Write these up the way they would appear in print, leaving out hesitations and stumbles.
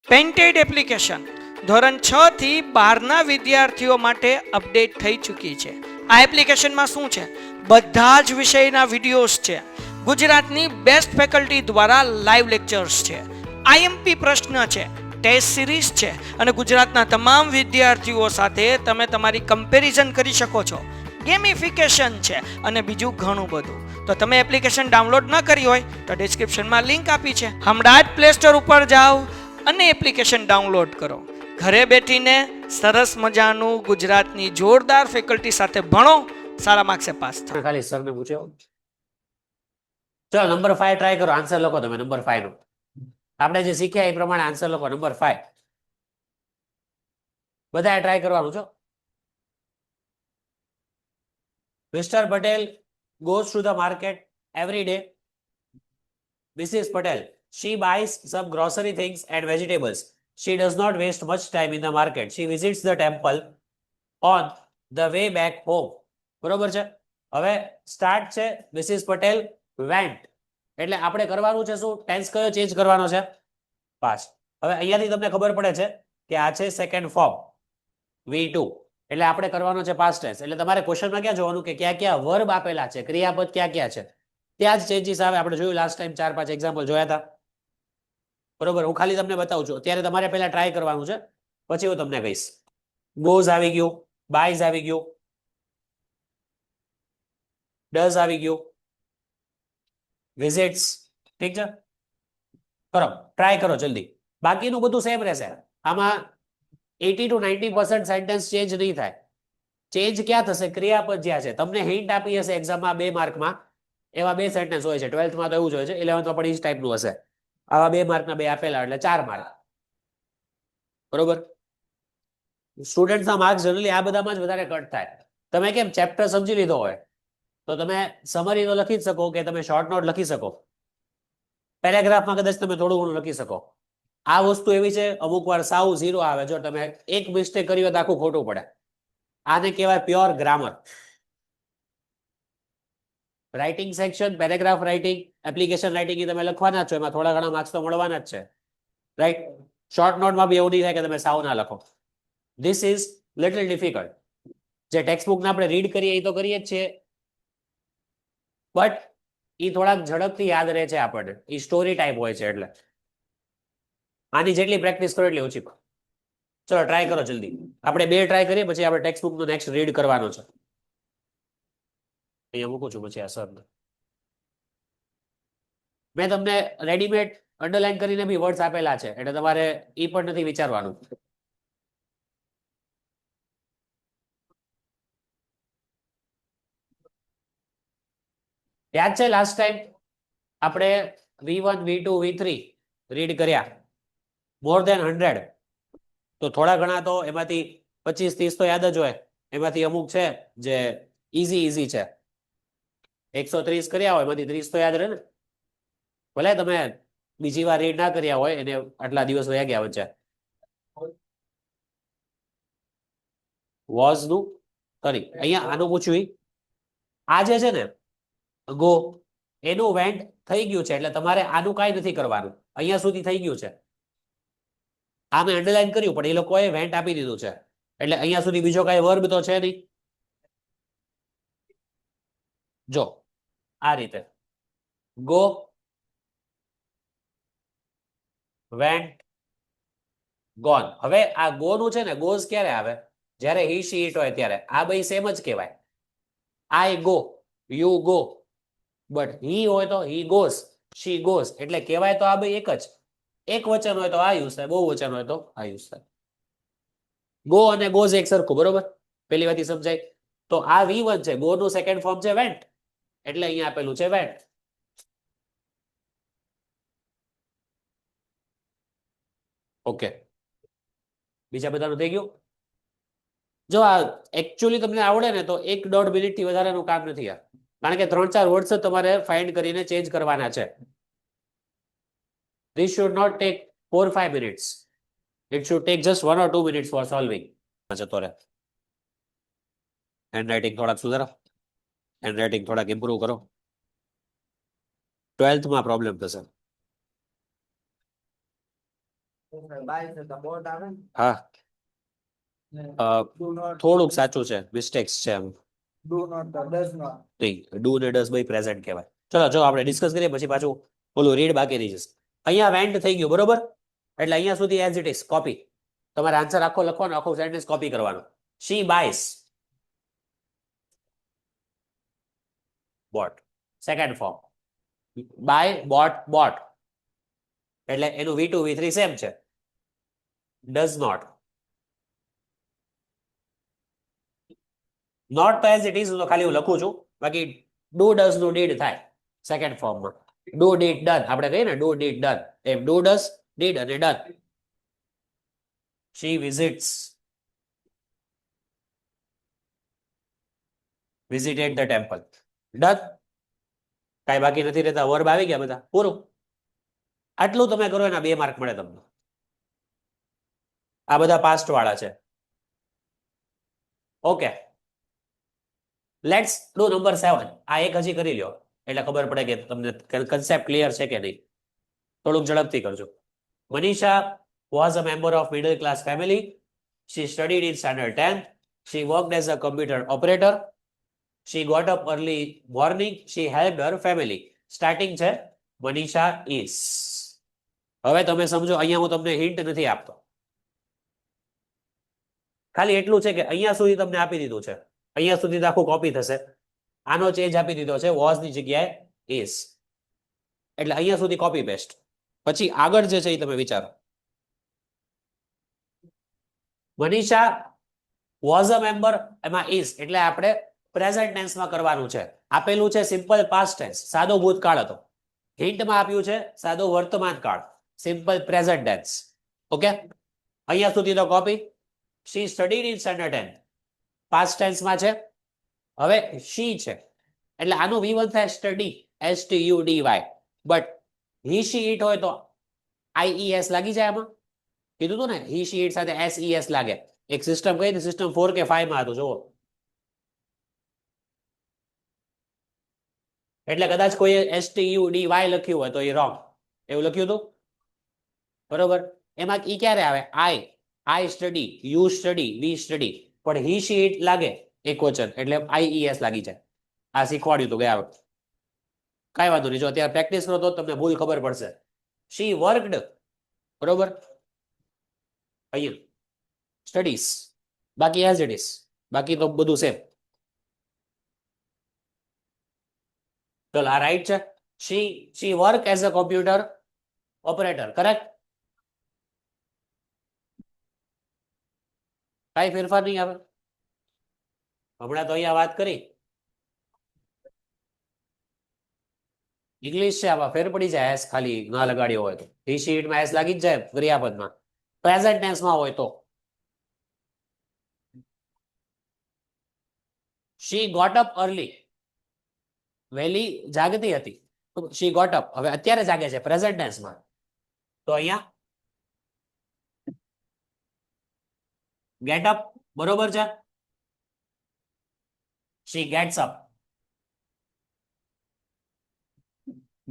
Painted application ધોરણ 6 થી 12ના વિદ્યાર્થીઓ માટે અપડેટ થઈ ચૂકી છે. આ એપ્લિકેશનમાં શું છે? બધા જ વિષયના વિડીયોઝ છે. ગુજરાતની બેસ્ટ ફેકલ્ટી દ્વારા લાઈવ લેક્ચર્સ છે. આઈએમપી પ્રશ્ન છે, ટેસ્ટ સિરીઝ છે અને ગુજરાતના તમામ વિદ્યાર્થીઓ સાથે તમે તમારી કમ્પેરિઝન કરી શકો છો. ગેમિફિકેશન છે અને બીજું ઘણું બધું. તો તમે એપ્લિકેશન ડાઉનલોડ ન કરી હોય તો ડિસ્ક્રિપ્શનમાં લિંક આપી છે. હમણાં જ પ્લે સ્ટોર ઉપર જાઓ અને એપ્લિકેશન ડાઉનલોડ કરો. ઘરે બેઠીને સરસ મજાનું ગુજરાતની જોરદાર ફેકલ્ટી સાથે ભણો, સારા માર્ક્સે પાસ થાઓ. ખાલી સરને પૂછ્યો. ચલો નંબર 5 ટ્રાય કરો. આન્સર લખો તમે નંબર 5 નો. આપણે જે શીખ્યા એ પ્રમાણે આન્સર લખો નંબર 5. બધાએ ટ્રાય કરવાનું છો. Mr. Patel goes to the market every day. Mrs. Patel, she buys some grocery things and vegetables. She does not waste much time in the market. She visits the temple on the way back home. બરોબર છે. હવે start છે Mrs Patel vent, એટલે આપણે કરવાનું છે શું? Tense કયો ચેન્જ કરવાનો છે? પાસ્ટ. હવે અહીંયાથી તમને ખબર પડે છે કે આ છે સેકન્ડ ફોર્મ V2, એટલે આપણે કરવાનો છે પાસ્ટ ટેન્સ. એટલે તમારે ક્વેશ્ચનમાં ક્યાં જોવાનું કે ક્યાં ક્યાં વર્બ આપેલા છે, ક્રિયાપદ ક્યાં ક્યાં છે, ત્યાં જ ચેન્જીસ આવે. આપણે જોયું લાસ્ટ ટાઈમ 4-5 એક્ઝામ્પલ જોયા હતા. બરોબર, હું ખાલી તમને બતાવું છું. અત્યારે તમારે પહેલા ટ્રાય કરવાનું છે, પછી હું તમને કહીશ. ગોઝ આવી ગયું, બાયઝ આવી ગયું, ડઝ આવી ગયું, વિઝિટ્સ. ઠીક છે, કરો ટ્રાય કરો જલ્દી. બાકીનું બધું સેમ રહેશે. આમાં 80 to 90% સેન્ટેન્સ ચેન્જ નહીં થાય. ચેન્જ ક્યાં થશે? ક્રિયાપદ જ્યાં છે. તમને હિન્ટ આપી હશે એક્ઝામમાં 2 માર્કમાં, એવા 2 સેન્ટેન્સ હોય છે. 12th માં તો એવું જ હોય છે, 11th માં પણ એ જ ટાઈપનું હશે. આવા 2 માર્કના 2 આપેલા એટલે 4 માર્ક. બરોબર, સ્ટુડન્ટ્સના માર્ક્સ જનરલી આ બધામાં જ વધારે કટ થાય. તમે કેમ ચેપ્ટર સમજી લીધો હોય તો તમે સમરી તો લખી જ શકો, કે તમે શોર્ટ નોટ લખી શકો, પેરેગ્રાફમાં કદાચ તમે થોડું ઘણું લખી શકો. આ વસ્તુ એવી છે અમુક વાર સાવ ઝીરો આવે. જો તમે એક મિસ્ટેક કરી હોય તો આખું ખોટું પડે. આને કહેવાય pure grammar. Writing section, paragraph writing, application writing એ તમે લખવાના જ છો, એમાં થોડા ઘણા માર્ક્સ તો મળવાના જ છે. રાઈટ, શોર્ટ નોટમાં બી એવું નહીં થાય કે તમે સાવ ના લખો. This is little difficult. જે ટેક્સ્ટ બુકને આપણે રીડ કરીએ એ તો કરીએ જ છીએ, બટ એ થોડાક ઝડપથી યાદ રહે છે આપણને. એ સ્ટોરી ટાઈપ હોય છે, એટલે આની જેટલી પ્રેક્ટિસ કરો એટલી ઓછી. ચલો ટ્રાય કરો જલ્દી. આપણે 2 ટ્રાય કરીએ, પછી આપણે ટેક્સ્ટ બુકનો નેક્સ્ટ રીડ કરવાનો છે. અહીંયા મૂકું છું પછી આ સરને. મેં તમને રેડીમેડ અંડરલાઈન કરીને બી વર્ડ્સ આપેલા છે, એટલે તમારે એ પણ નથી વિચારવાનું. યાદ છે લાસ્ટ ટાઈમ આપણે V1, V2, V3 રીડ કર્યા, મોર ધેન 100. તો થોડા ઘણા તો એમાંથી 25-30 તો યાદ જ હોય. એમાંથી અમુક છે જે ઈઝી છે. 130 કર્યા હોય એમાંથી 30 તો યાદ રહે ને. ભલે તમે બીજી વાર રીડ ના કર્યા હોય, એને આટલા દિવસ વયા ગયા વચ્ચે. વોઝ નું સોરી, અહીંયા આનું પૂછ્યું. આ જે છે ને ગો, એનું વેન્ટ થઈ ગયું છે, એટલે તમારે આનું કાંઈ નથી કરવાનું. અહીંયા સુધી થઈ ગયું છે. આ મેં અંડરલાઈન કર્યું, પણ એ લોકોએ વેન્ટ આપી દીધું છે, એટલે અહીંયા સુધી બીજો કાંઈ વર્બ તો છે નહીં. જો આ રીતે ગો, વેન્ટ, ગોન. હવે આ ગો નું છે ને, ગોઝ ક્યારે આવે? જ્યારે હી શી ઇટ હોય ત્યારે. આ બે સેમ જ કહેવાય. I go, you go, but he હોય તો હી ગોઝ, શી ગોઝ, એટલે કહેવાય તો આ બે એક જ. એક વચન હોય તો આ યુઝ થાય, બહુ વચન હોય તો આ યુઝ થાય. ગો અને ગોઝ એક સરખું, બરોબર? પેલી વાત સમજાય. તો આ V1 છે, ગો નું સેકન્ડ ફોર્મ છે વેન્ટ, એટલે અહીંયા આપેલું છે વેન્ટ. ઓકે, બીજા બધાનું થઈ ગયું. જો આ એકચ્યુઅલી તમને આવડે ને તો 1-1.5 મિનિટ થી વધારેનું કામ નથી આ, કારણ કે 3-4 વર્ડ્સ તમારે ફાઇન્ડ કરીને ચેન્જ કરવાના છે. This should not take 4-5 minutes. It should take just 1 or 2 minutes for solving. જતો રહે. હેન્ડરાઇટિંગ થોડાક સુધારો, હેન્ડરાઇટિંગ થોડાક ઇમ્પ્રૂવ કરો. 12th માં પ્રોબ્લેમ થશે. હા થોડુંક સાચું છે, મિસ્ટેક્સ છે એમ. નહીં, ડુ ને ડઝ ભાઈ પ્રેઝન્ટ કહેવાય. ચલો જો આપણે ડિસ્કસ કરીએ પછી પાછું ઓલું રીડ બાકી રહી જશે. અહીંયા વેન્ટ થઈ ગયું બરોબર, એટલે અહીંયા સુધી એઝ ઇટ ઇઝ કોપી. તમારે આન્સર આખો લખવાનો, આખો સેન્ટેન્સ કોપી કરવાનો. She buys bought, second form. Buy bought bought, એટલે એનું V2 V3 સેમ છે. ડઝ નોટ, નોટ તો એઝ ઇટ ઇઝ તો ખાલી હું લખું છું, બાકી ડુ ડઝ નું ડીડ થાય સેકન્ડ ફોર્મમાં. ડુ ડીડ ડન આપણે કહીએ ને, ડુ ડીડ ડન એમ ડુ ડઝ ડીડ અને done. She visits, visited the temple. Done, કાંઈ બાકી નથી રહેતા, વર્બ આવી ગયા બધા, પૂરું. આટલું તમે કરો એના 2 માર્ક મળે તમને. આ બધા પાસ્ટ વાળા છે. Okay, let's do number 7. આ એક હજી કરી લ્યો એટલે ખબર પડે કે તમને કન્સેપ્ટ ક્લિયર છે કે નહીં. થોડુંક ઝડપથી કરજો. Manisha was a member of middle class family. She studied in standard 10th. She worked as a computer operator. She got up early morning. She helped her family. Starting છે મનીષા is. હવે તમે સમજો, અહીંયા હું તમને હિન્ટ નથી આપતો, ખાલી એટલું છે કે અહીંયા સુધી તમને આપી દીધું છે, અહીંયા સુધી તો આખું કોપી થશે. આનો ચેન્જ આપી દીધો છે, વોઝ ની જગ્યાએ is, એટલે અહીંયા સુધી કોપી પેસ્ટ. પછી આગળ જે છે એ તમે વિચારો. મનીષા વોઝ અ મેમ્બર, એમાં is એટલે આપણે પ્રેઝન્ટ ટેન્સમાં કરવાનું છે. આપેલું છે સિમ્પલ પાસ્ટ ટેન્સ, સાદો ભૂતકાળ હતો. હિન્ટમાં આપ્યું છે સાદો વર્તમાન કાળ, સિમ્પલ પ્રેઝન્ટ ટેન્સ. ઓકે, અહીંયા સુધી તો copy. she studied in standard 10, past ટેન્સમાં છે. હવે she છે એટલે આનું V1 થાય study, STUDY. But he she it હોય તો IES લાગી જાય. આમાં કીધું હતું ને, he she it સાથે SES લાગે. એક સિસ્ટમ કઈ હતી, સિસ્ટમ 4 કે 5 માં હતું જુઓ. એટલે કદાચ કોઈ STUDY લખ્યું હોય તો એ રોંગ, એવું લખ્યું હતું બરોબર. એમાં ઈ ક્યારે આવે, I study, you study, we study. પણ he she it લાગે એક વચન એટલે IES લાગી જાય. આ શીખવાડ્યું હતું ગયા વખતે. કાંઈ વાંધો નહીં, જો અત્યારે પ્રેક્ટિસ કરો તો તમને ભૂલ ખબર પડશે. she worked બરોબર, અહીંયા સ્ટડીઝ, બાકી એઝ ઇટ ઇઝ, બાકી તો બધું સેમ. ચલો આ રાઈટ છે. she work as a computer operator, correct. કાંઈ ફેરફાર નહીં આવે. હમણાં તો અહીંયા વાત કરી, ઇંગ્લિશ છે, આમાં ફેર પડી જાય એસ ખાલી ના લગાડ્યો હોય તો. he she it માં એસ લાગી જ જાય ક્રિયાપદમાં, પ્રેઝન્ટ ટેન્સમાં હોય તો. she got up early, વહેલી જાગતી હતી. she got up હવે અત્યારે જાગે છે પ્રેઝન્ટ ટેન્સમાં, તો અહીંયા get up બરોબર છે. she gets up,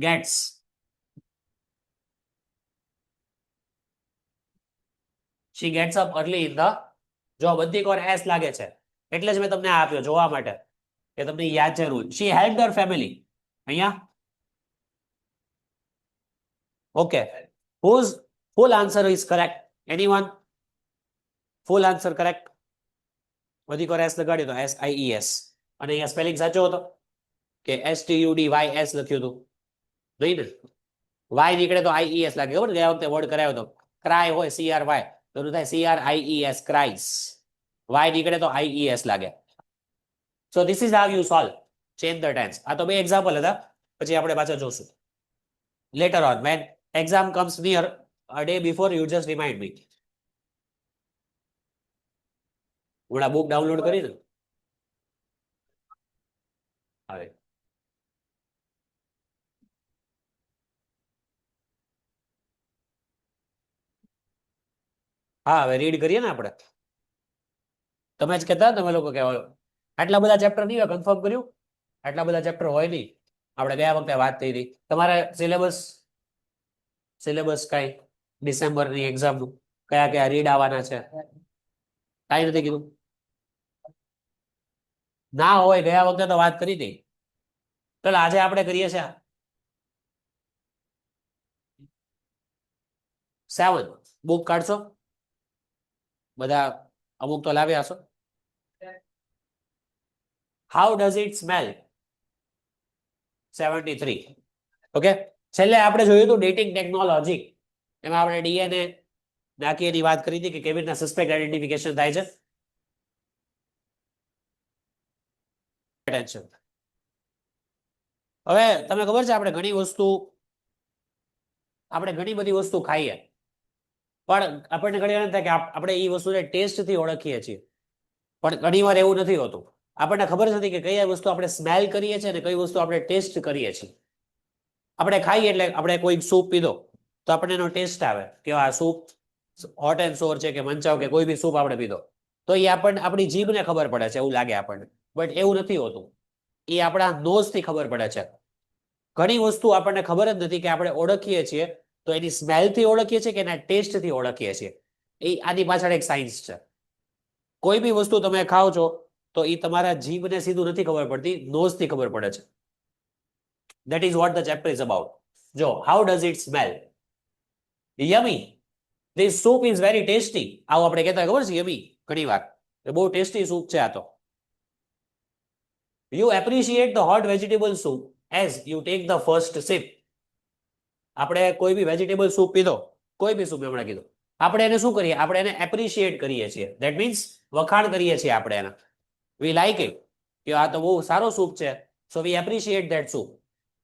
gets. she gets up early in the, જો બધી કોર એસ લાગે છે એટલે જ મેં તમને આ આપ્યો જોવા માટે કે તમને યાદ છે rule. she helped her family, અહીંયા okay. whose full answer is correct, anyone? full answer correct. બધી કોર એસ લગાડ્યો તો SIES, અને અહીંયા સ્પેલિંગ સાચો હતો કે STUDYS લખ્યું હતું નહીં ને. Y નીકળે તો IES લાગે, ખબર ગયા વખતે વર્ડ કરાયો હતો. ક્રાય હોય CRY તો થાય CRIES, ક્રાઇસ. Y નીકળે તો IES લાગે. So this is how you solve change the tense. આ તો બે એક્ઝામ્પલ હતા, પછી આપણે પાછા જોશું later on when exam comes near a day before. You just remind me. હમણાં બુક ડાઉનલોડ કરી ને હવે હા હવે રીડ કરીએ ને આપણે. તમે જ કહેતા તમે લોકો કે આટલા બધા ચેપ્ટર નહીં હોય, કન્ફર્મ કર્યું આટલા બધા ચેપ્ટર હોય નહીં. આપણે ગયા વખતે વાત થઈ હતી. તમારા સિલેબસ કાંઈ ડિસેમ્બરની એક્ઝામનું કયા કયા રીડ આવવાના છે? કાંઈ નથી કીધું. ના હોય ગયા વખતે તો વાત કરી હતી. ચાલો આજે આપણે કરીએ છીએ 7. બુક કાઢશો બધા? અમુક તો લાવ્યા હશો. How does it smell? 73. Okay, છેલ્લે આપણે જોયું હતું ડેટિંગ ટેકનોલોજી. એમાં આપણે ડીએનએ નાખી એની વાત કરી હતી કે કેવી રીતના સસ્પેક્ટ આઈડેન્ટિફિકેશન થાય છે. Attention. હવે તમને ખબર છે આપણે ઘણી બધી વસ્તુ ખાઈએ પણ આપણને ઘણી વાર એમ થાય કે આપણે એ વસ્તુને ટેસ્ટથી ઓળખીએ છીએ, પણ ઘણી વાર એવું નથી હોતું. આપણને ખબર જ નથી કે કઈ વસ્તુ આપણે સ્મેલ કરીએ છીએ અને કઈ વસ્તુ આપણે ટેસ્ટ કરીએ છીએ. આપણે ખાઈએ એટલે આપણે કોઈ સૂપ પીધો તો આપણને એનો ટેસ્ટ આવે કે આ સૂપ હોટ એન્ડ સોર છે કે મંચાવ કે કોઈ બી સૂપ આપણે પીધો તો એ આપણને આપણી જીભને ખબર પડે છે, એવું લાગે આપણને. બટ એવું નથી હોતું, એ આપણા નોઝથી ખબર પડે છે. ઘણી વસ્તુ આપણને ખબર જ નથી કે આપણે ઓળખીએ છીએ તો એની સ્મેલથી ઓળખીએ છીએ કે એના ટેસ્ટથી ઓળખીએ છીએ. એ આની પાછળ એક સાયન્સ છે. કોઈ બી વસ્તુ તમે ખાઓ છો તો એ તમારા જીભને સીધું નથી ખબર પડતી, નોઝથી ખબર પડે છે. That is what the chapter is about. જો how does it smell? Yummy. This soup is very tasty. આવું આપણે કહેતા ખબર છે yummy ઘણી વાર, બહુ ટેસ્ટી સૂપ છે આ તો. You appreciate the hot vegetable soup as you take the first sip. આપણે કોઈ બી વેજીટેબલ સૂપ પીધો, કોઈ બી સૂપ હમણાં કીધું, આપણે એને શું કરીએ? આપણે એને એપ્રિશિએટ કરીએ છીએ. ધેટ મીન્સ વખાણ કરીએ છીએ આપણે એના. વી લાઈક ઇટ કે આ તો બહુ સારો સૂપ છે, so we appreciate that soup.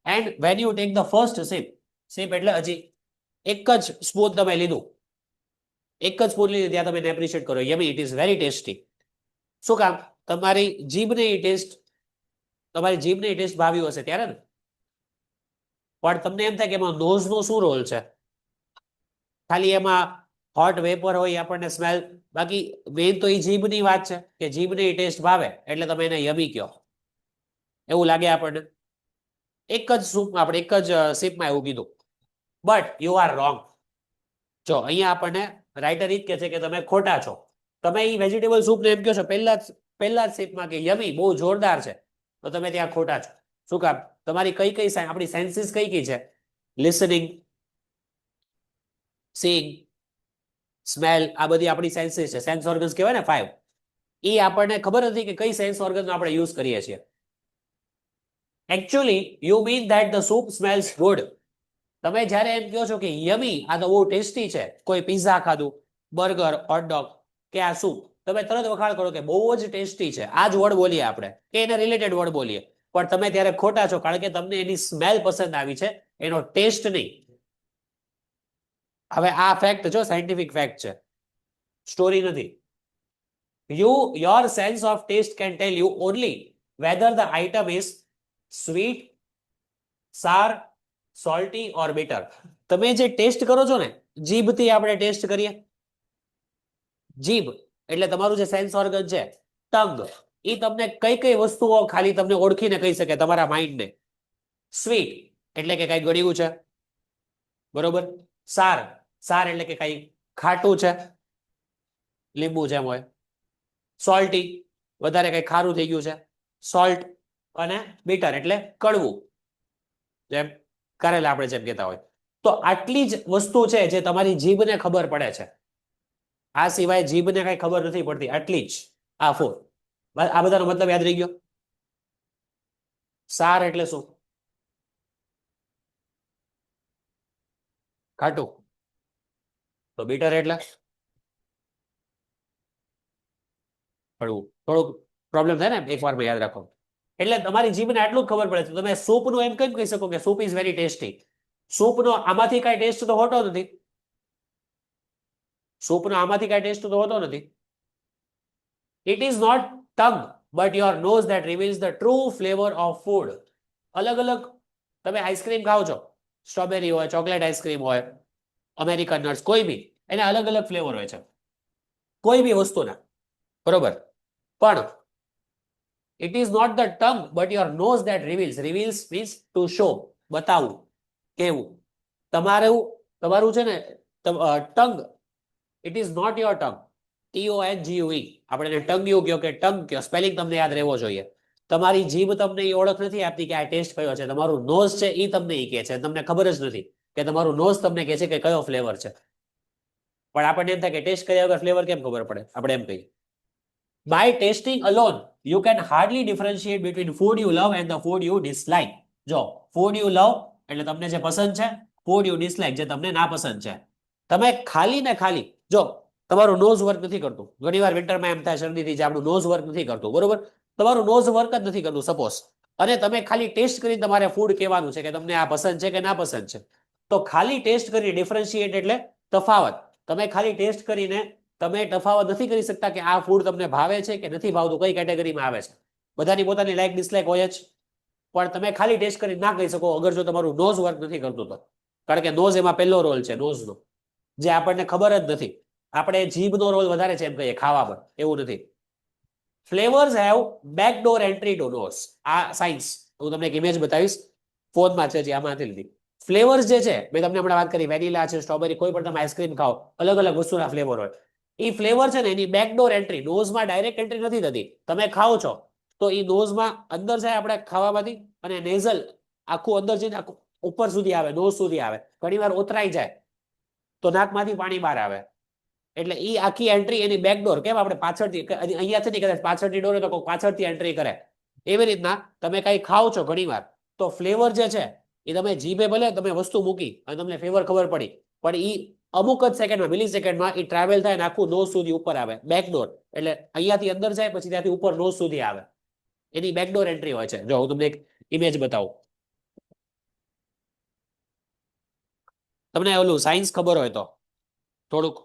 And when you take the first sip, sip એટલે હજી એક જ સ્પૂન તમે લીધું, એક જ સ્પૂન લીધી ત્યાં તમે એને એપ્રિશિએટ કરો, યમી ઇટ ઇઝ વેરી ટેસ્ટી. શું કામ? તમારી જીભને એ ટેસ્ટ ભાવ્યું હશે ત્યારે ને. પણ તમને એમ થાય કે એમાં નોઝનો શું રોલ છે? ખાલી એમાં હોટ વેપર હોય આપણને સ્મેલ, બાકી મેઇન તો એ જીભની વાત છે કે જીભને એ ટેસ્ટ ભાવે એટલે તમે એને યમી કહો, એવું લાગે આપણને. એક જ સૂપમાં આપણે એક જ સિપમાં એવું કીધું, બટ યુ આર રોંગ. જો અહીંયા આપણને રાઇટર ઈ જ કહે છે કે તમે ખોટા છો. તમે એ વેજીટેબલ સૂપને એમ કહો છો પહેલા જ સિપમાં કે યમી બહુ જોરદાર છે, તો તમે ત્યાં ખોટા છો. શું કામ? તમારી કઈ આપણી સેન્સીસ કઈ છે? લિસનિંગ, સીઈંગ, સ્મેલ, આ બધી આપણી સેન્સીસ છે. સેન્સ ઓર્ગન્સ કહેવાય ને 5. એ આપણને ખબર નથી કે કઈ સેન્સ ઓર્ગન આપણે યુઝ કરીએ છીએ. Actually you mean that the soup smells good. તમે જ્યારે એમ કહો છો કે યમી આ તો બહુ ટેસ્ટી છે, કોઈ પિઝા ખાધું, બર્ગર, હોટડોગ કે આ સૂપ, તમે તરત વખાણ કરો કે બહુ જ ટેસ્ટી છે. આ જ વર્ડ બોલીએ આપણે કે એને રિલેટેડ વર્ડ બોલીએ, પણ તમે ત્યારે ખોટા છો, કારણ કે તમને એની સ્મેલ પસંદ આવી છે, એનો ટેસ્ટ નહીં. હવે આ ફેક્ટ જો સાયન્ટિફિક ફેક્ટ છે, સ્ટોરી નથી. Your sense of taste can tell you only whether the item is sweet, sour, salty or bitter. તમે જે ટેસ્ટ કરો છો ને, જીભથી આપણે ટેસ્ટ કરીએ. જીભ એટલે તમારું જે સેન્સ ઓર્ગન છે, ટંગ, એ તમને કઈ વસ્તુઓ ખાલી તમને ઓળખીને કહી શકે તમારા માઇન્ડને. સ્વીટ એટલે કે કઈ ગળ્યું છે, બરોબર. સાર એટલે કે કઈ ખાટું છે, લીંબુ જેમ હોય. સોલ્ટી વધારે કઈ ખારું થઈ ગયું છે, સોલ્ટ. અને બીટર એટલે કડવું, જેમ કારેલા આપણે જેમ કહેતા હોય. તો આટલી જ વસ્તુ છે જે તમારી જીભને ખબર પડે છે. આ સિવાય જીભને કઈ ખબર નથી પડતી, આટલી જ. આ 4. આ બધાનો મતલબ યાદ રહી ગયો? સાર એટલે શું? ખાટું. તો બીટર એટલે કડવું. થોડુંક પ્રોબ્લેમ થાય ને, એક વારમાં યાદ રાખો. એટલે તમારી જીભને આટલું જ ખબર પડે છે. તમે સૂપનું એમ કેમ કહી શકો કે સૂપ ઇઝ વેરી ટેસ્ટી? સૂપનો આમાંથી કઈ ટેસ્ટ તો હોતો નથી. સૂપનો આમાંથી કઈ ટેસ્ટ તો હોતો નથી. It is not tongue but your nose that reveals the true flavour of food. અલગ અલગ તમે આઈસ્ક્રીમ ખાઓ છો, સ્ટ્રોબેરી હોય, ચોકલેટ આઈસ્ક્રીમ હોય, અમેરિકન નટ્સ, કોઈ બી એના અલગ અલગ ફ્લેવર હોય છે, કોઈ બી વસ્તુના, બરોબર. પણ it is not the tongue but your nose that reveals. Reveals means to show, બતાવવું, કેવું. તમારું છે ને, tongue, it is not your tongue. TONGUE, આપણે એને ટંગ્યુ કહો કે ટંગ કહો, સ્પેલિંગ તમને યાદ રહેવો જોઈએ. તમારી જીભ તમને એ ઓળખ નથી આપતી કે આ ટેસ્ટ કયો છે. તમારું નોઝ છે એ તમને એ કહે છે, તમને ખબર જ નથી કે તમારું નોઝ તમને કહે છે કે કયો ફ્લેવર છે. પણ આપણને એમ થાય કે ટેસ્ટ કર્યા વગર ફ્લેવર કેમ ખબર પડે, આપણે એમ કહીએ. By tasting alone you can hardly differentiate between food you love and the food you dislike. જો ફૂડ યુ લવ એટલે તમને જે પસંદ છે, ફૂડ યુ ડિસલાઇક જે તમને ના પસંદ છે. તમે ખાલી ને ખાલી જો તમારું નોઝ વર્ક નથી કરતું, ઘણીવાર વિન્ટરમાં એમ થાય શરદીથી જે આપણું નોઝ વર્ક નથી કરતું, બરોબર? તમારું નોઝ વર્ક જ નથી કરતું સપોઝ, અને તમે ખાલી ટેસ્ટ કરીને તમારે ફૂડ કહેવાનું છે કે તમને આ પસંદ છે કે ના પસંદ છે. તો ખાલી ટેસ્ટ કરી ડિફરન્શિએટ એટલે તફાવત. તમે ખાલી ટેસ્ટ કરીને તમે તફાવત નથી કરી શકતા કે આ ફૂડ તમને ભાવે છે કે નથી ભાવતું, કઈ કેટેગરીમાં આવે છે. બધાની પોતાની લાઈક ડિસલાઈક હોય જ, પણ તમે ખાલી ટેસ્ટ કરી ના કહી શકો અગર જો તમારું નોઝ વર્ક નથી કરતું તો. કારણ કે નોઝ એમાં પહેલો રોલ છે, નોઝનો, જે આપણને ખબર જ નથી. આપણે જીભનો રોલ વધારે છે એમ કહીએ ખાવામાં, એવું નથી. Flavours have backdoor entry to nose. આ સાયન્સ, હું તમને એક ઇમેજ બતાવીશ, ફોનમાં છે જે આમાંથી લીધી. ફ્લેવર્સ જે છે મેં તમને હમણાં વાત કરી, વેનીલા છે, સ્ટ્રોબેરી, કોઈ પણ તમે આઈસ્ક્રીમ ખાઓ, અલગ અલગ વસ્તુના ફ્લેવર હોય. એ ફ્લેવર છે ને એની બેકડોર એન્ટ્રી, નોઝમાં ડાયરેક્ટ એન્ટ્રી નથી થતી. તમે ખાઓ છો તો એ નોઝમાં અંદર જાય આપણે ખાવામાંથી, અને નેઝલ આખું અંદર જઈને આખું ઉપર સુધી આવે, નોઝ સુધી આવે. ઘણીવાર ઓતરાઈ જાય તો નાકમાંથી પાણી બહાર આવે. એટલે એ આખી એન્ટ્રી એની બેકડોર, કેમ આપણે પાછળથી અહીંયાથી નહીં, કદાચ પાછળથી ડોર તો કોઈ પાછળથી એન્ટ્રી કરે. એવી રીતના તમે કંઈ ખાઓ છો ઘણીવાર તો ફ્લેવર જે છે એ તમે જીભે ભલે તમે વસ્તુ મૂકી અને તમને ફ્લેવર ખબર પડી, પણ એ અમુક જ સેકન્ડમાં, મિલી સેકન્ડમાં એ ટ્રાવેલ થાય ને આખું નોઝ સુધી ઉપર આવે. બેકડોર એટલે અહીંયાથી અંદર જાય પછી ત્યાંથી ઉપર નોઝ સુધી આવે, એની બેકડોર એન્ટ્રી હોય છે. જો હું તમને એક ઇમેજ બતાવું, તમને ઓલું સાયન્સ ખબર હોય તો થોડુંક,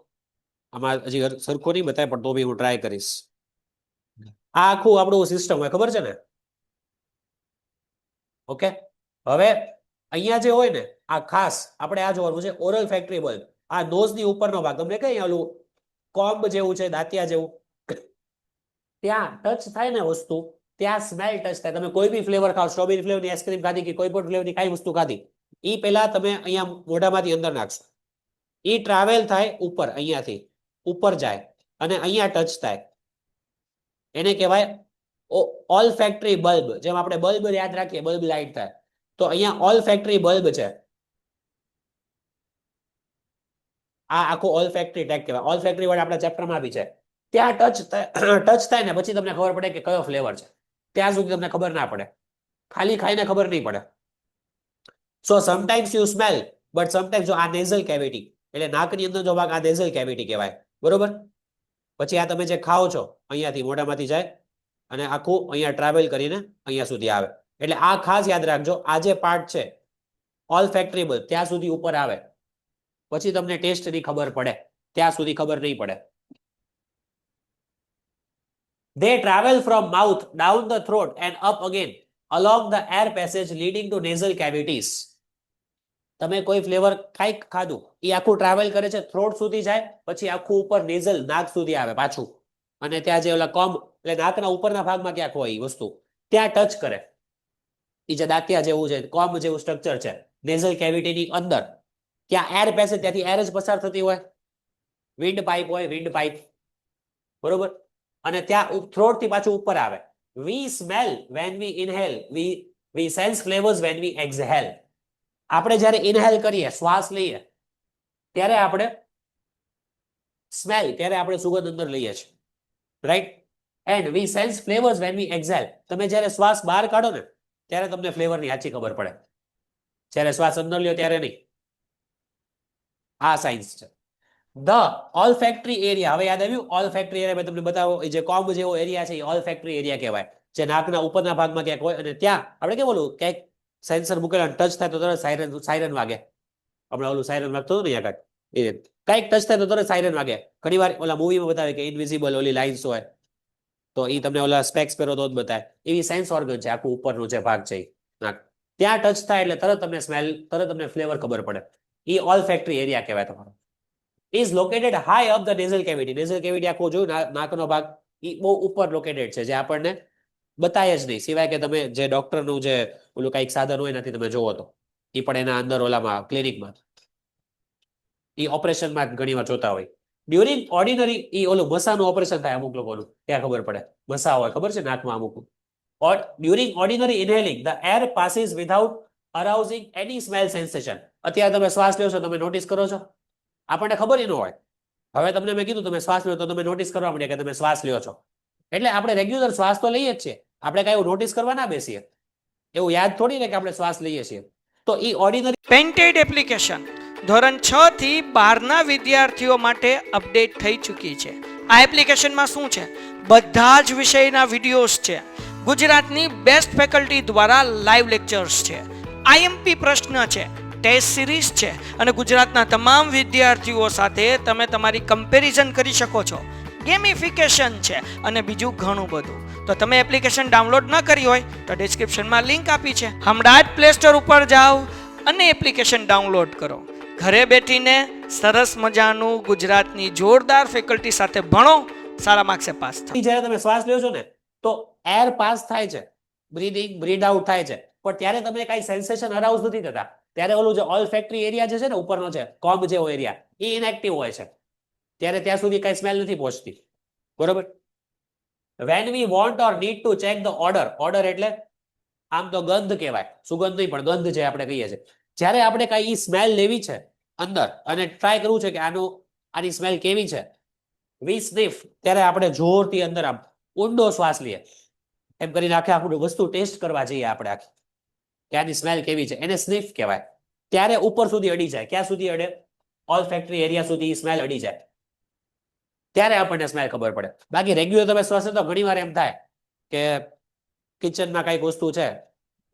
આમાં હજી સરખું નહીં બતાય પણ તો બી હું ટ્રાય કરીશ. આ આખું આપણું સિસ્ટમ હોય, ખબર છે ને? ઓકે, હવે અહીંયા જે હોય ને આ ખાસ આપણે આ જોવાનું છે, ઓરલ ફેક્ટરી બલ્બ. આ નોઝની ઉપરનો ભાગ, તમને કઈ ઓલું કોમ્બ જેવું છે, દાંતિયા જેવું, ત્યાં ટચ થાય ને વસ્તુ, ત્યાં સ્મેલ ટચ થાય. તમે કોઈ બી ફ્લેવર ખાઓ, સ્ટ્રોબેરી ફ્લેવરની આઈસ્ક્રીમ ખાધી કે કોઈ પણ ફ્લેવરની કઈ વસ્તુ ખાધી, એ પહેલા તમે અહીંયા મોઢામાંથી અંદર નાખશો, એ ટ્રાવેલ થાય ઉપર, અહીંયાથી ઉપર જાય અને અહીંયા ટચ થાય. એને કહેવાય ઓલ ફેક્ટરી બલ્બ. જેમ આપણે બલ્બ યાદ રાખીએ, બલ્બ લાઇટ થાય, તો અહીંયા ઓલ ફેક્ટરી બલ્બ છે. આ આખો ઓલ ફેક્ટરી ટેગ કહેવાય. ઓલ ફેક્ટરી વર્ડ આપણા ચેપ્ટરમાં આવી છે. ત્યાં ટચ થાય ને પછી તમને ખબર પડે કે કયો ફ્લેવર છે. ત્યાં સુધી તમને ખબર ના પડે, ખાલી ખાઈને ખબર નહીં પડે. So sometimes you smell but sometimes, જો આ નેઝલ કેવિટી એટલે નાકની અંદર જો ભાગ, આ નેઝલ કેવિટી કહેવાય, બરોબર? પછી આ તમે જે ખાઓ છો અહીંયાથી મોઢામાંથી જાય અને આખું અહીંયા ટ્રાવેલ કરીને અહીંયા સુધી આવે. એટલે આ ખાસ યાદ રાખજો, આ જે પાર્ટ છે ઓલ ફેક્ટરી બલ્બ ત્યાં સુધી ઉપર આવે, પછી તમને ટેસ્ટની ખબર પડે, ત્યાં સુધી ખબર નહીં પડે. They travel from mouth down the throat and up again along the air passage leading to nasal cavities. તમે કોઈ ફ્લેવર કાંઈક ખાધું, એ આખું ટ્રાવેલ કરે છે, થ્રોટ સુધી જાય, પછી આખું ઉપર નેઝલ નાક સુધી આવે પાછું, અને ત્યાં જે ઓલા કોમ્બ એટલે નાકના ઉપરના ભાગમાં ક્યાંક હોય એ વસ્તુ, ત્યાં ટચ કરે. એ જે દાંતિયા જેવું છે, કોમ્બ જેવું સ્ટ્રક્ચર છે નેઝલ કેવિટીની અંદર, ત્યાં એર પેસેજ, ત્યાંથી એર જ પસાર થતી હોય, વિન્ડ પાઇપ હોય, વિન્ડ પાઇપ, બરોબર? અને ત્યાં થ્રોટ થી પાછું ઉપર આવે. We smell when we inhale, we sense flavours when we exhale. આપણે જ્યારે ઇનહેલ કરીએ, શ્વાસ લઈએ, ત્યારે આપણે સ્મેલ, ત્યારે આપણે સુગંધ અંદર લઈએ છીએ, right? And we sense flavours when we exhale. તમે જ્યારે શ્વાસ બહાર કાઢો ને ત્યારે તમને ફ્લેવરની સાચી ખબર પડે, જ્યારે શ્વાસ અંદર લ્યો ત્યારે નહીં. આ સાયન્સ છે. ધ ઓલ ફેક્ટરી એરિયા, હવે યાદ આવ્યું? ઓલ ફેક્ટરી એરિયા મેં તમને બતાવો, જે કોમ્બ જેવો એરિયા છે એ ઓલ ફેક્ટરી એરિયા કહેવાય, જે નાકના ઉપરના ભાગમાં ક્યાંક હોય, અને ત્યાં આપણે કેમ બોલું, ક્યાંક સેન્સર મૂકેલા ટચ થાય તો તરત સાયરન વાગે. હમણાં ઓલું સાયરન વાગતું હતું ને યાર, કાંઈક ટચ થાય તો તરત સાયરન વાગે. ઘણી વાર ઓલા મૂવીમાં બતાવે કે ઇનવિઝિબલ ઓલી લાઇન્સ હોય, તો એ તમને ઓલા સ્પેક્સ પહેરો તો જ બતાવે. એવી સેન્સ ઓર્ગન છે આખું ઉપરનું જે ભાગ છે નાક, ત્યાં ટચ થાય એટલે તરત તમને સ્મેલ, તરત તમને ફ્લેવર ખબર પડે. એ ઓલ ફેક્ટરી એરિયા કહેવાય તમારો. is located high up the nasal cavity. Nasal cavity આખો જોયું, નાકનો ભાગ એ બહુ ઉપર લોકેટેડ છે, જે આપણને બતાય જ નહીં, સિવાય કે તમે જે ડોક્ટરનું જે ઓલું કંઈક સાધન હોય નથી તમે જોવો તો, એ પણ એના અંદર ઓલામાં ક્લિનિકમાં. એ ઓપરેશનમાં ઘણી વાર જોતા હોય. ડ્યુરિંગ ઓર્ડિનરી એ ઓલું મસાનું ઓપરેશન થાય અમુક લોકોનું, ત્યાં ખબર પડે મસા હોય ખબર છે નાકમાં અમુક. or during ordinary inhaling the air passes without arousing any smell sensation. અત્યારે તમે શ્વાસ લ્યો છો, તમે નોટિસ કરો છો? આપણને ખબર ન હોય. હવે તમને મેં કીધું તમે શ્વાસ લ્યો તો તમે નોટિસ કરવા માંડ્યા કે તમે શ્વાસ લ્યો છો. એટલે આપણે રેગ્યુલર શ્વાસ તો લઈએ જ છીએ, આપણે કાંઈ એવું નોટિસ કરવા ના બેસીએ. એવું યાદ થોડી ને કે આપણે શ્વાસ લઈએ છીએ. તો એ ઓર્ડિનરી પેન્ટેડ એપ્લિકેશન ધોરણ 6 થી 12 ના વિદ્યાર્થીઓ માટે અપડેટ થઈ ચૂકી છે. આ એપ્લિકેશનમાં શું છે? બધા જ વિષયના વિડીયોઝ છે. ગુજરાતની બેસ્ટ ફેકલ્ટી દ્વારા લાઈવ લેક્ચર્સ છે, આઈએમપી પ્રશ્ન છે, ટેસ્ટ સિરીઝ છે અને ગુજરાતના તમામ વિદ્યાર્થીઓ સાથે તમે તમારી કમ્પેરિઝન કરી શકો છો. ગેમિફિકેશન છે અને બીજું ઘણું બધું. તો તમે એપ્લિકેશન ડાઉનલોડ ન કરી હોય તો ડિસ્ક્રિપ્શનમાં લિંક આપી છે, હમણાં જ પ્લે સ્ટોર ઉપર જાઓ અને એપ્લિકેશન ડાઉનલોડ કરો. ઘરે બેઠીને સરસ મજાનું ગુજરાતની જોરદાર ફેકલ્ટી સાથે ભણો, સારા માર્ક્સે પાસ થાઓ. જ્યારે તમે શ્વાસ લ્યો છો ને તો એર પાસ થાય છે, બ્રીથ ઇન બ્રીથ આઉટ થાય છે, પણ ત્યારે તમે કાંઈ સેન્સેશન અરાઉઝ નથી થતા. ત્યારે ઓલું જે ઓલ્ફેક્ટરી એરિયા જે છે ને ઉપરનો છે કોમ્બ જેવો એરિયા, એ ઇનએક્ટિવ હોય છે. ત્યારે ત્યાં સુધી કાંઈ સ્મેલ નથી પહોંચતી. બરોબર? when we want or need to check the order એટલે આમ તો ગંધ કહેવાય, સુગંધ નહીં પણ ગંધ જે આપણે કહીએ છીએ. જ્યારે આપણે કાંઈ સ્મેલ લેવી છે અંદર અને ટ્રાય કરવું છે કે આની સ્મેલ કેવી છે, we sniff, ત્યારે આપણે જોરથી અંદર આમ ઊંડો શ્વાસ લઈએ, એમ કરીને આખું વસ્તુ ટેસ્ટ કરવા જઈએ આપણે આખી કે આની સ્મેલ કેવી છે, એને સ્નિફ કહેવાય. ત્યારે ઉપર સુધી અડી જાય. ક્યાં સુધી અડે? ઓલ્ફેક્ટરી એરિયા સુધી સ્મેલ અડી જાય, ત્યારે આપણને સ્મેલ ખબર પડે. બાકી રેગ્યુલર તમે શ્વાસ તો ઘણી વાર એમ થાય કે કિચનમાં કઈક વસ્તુ છે